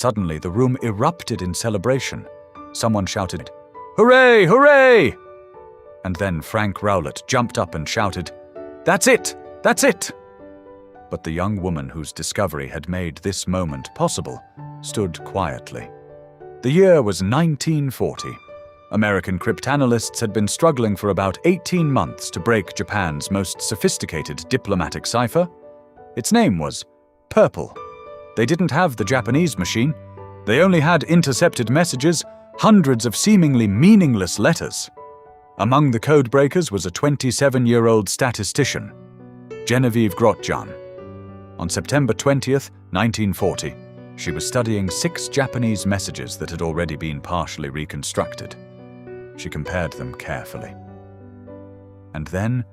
Suddenly, the room erupted in celebration. Someone shouted, "Hooray! Hooray!" And then Frank Rowlett jumped up and shouted, "That's it! That's it!" But the young woman whose discovery had made this moment possible stood quietly. The year was 1940. American cryptanalysts had been struggling for about 18 months to break Japan's most sophisticated diplomatic cipher. Its name was Purple. They didn't have the Japanese machine. They only had intercepted messages, hundreds of seemingly meaningless letters. Among the codebreakers was a 27-year-old statistician, Genevieve Grotjan. On September 20th, 1940, she was studying 6 Japanese messages that had already been partially reconstructed. She compared them carefully. And then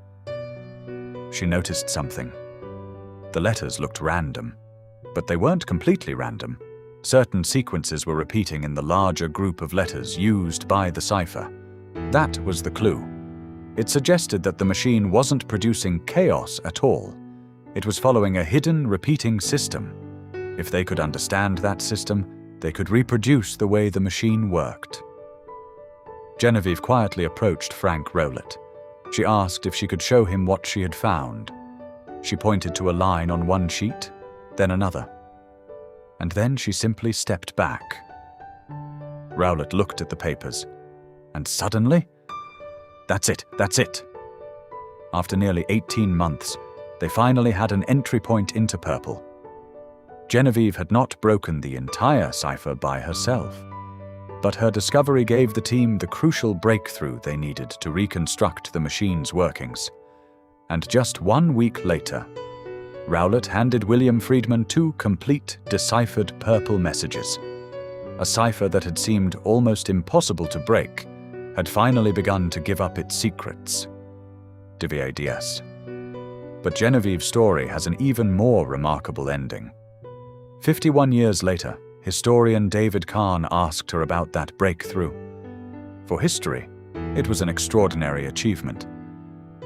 she noticed something. The letters looked random, but they weren't completely random. Certain sequences were repeating in the larger group of letters used by the cipher. That was the clue. It suggested that the machine wasn't producing chaos at all. It was following a hidden, repeating system. If they could understand that system, they could reproduce the way the machine worked. Genevieve quietly approached Frank Rowlett. She asked if she could show him what she had found. She pointed to a line on one sheet, then another. And then she simply stepped back. Rowlett looked at the papers, and suddenly, that's it. After nearly 18 months, they finally had an entry point into Purple. Genevieve had not broken the entire cipher by herself, but her discovery gave the team the crucial breakthrough they needed to reconstruct the machine's workings. And just 1 week later, Rowlett handed William Friedman 2 complete, deciphered Purple messages. A cipher that had seemed almost impossible to break had finally begun to give up its secrets. DVADS. But Genevieve's story has an even more remarkable ending. 51 years later, historian David Kahn asked her about that breakthrough. For history, it was an extraordinary achievement.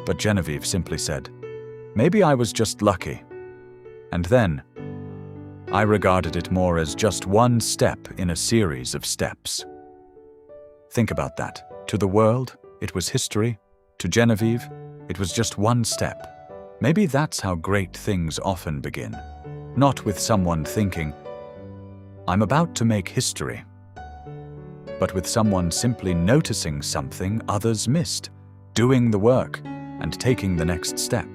But Genevieve simply said, "Maybe I was just lucky." And then, I regarded it more as just one step in a series of steps. Think about that. To the world, it was history. To Genevieve, it was just one step. Maybe that's how great things often begin. Not with someone thinking, "I'm about to make history," but with someone simply noticing something others missed, doing the work, and taking the next step.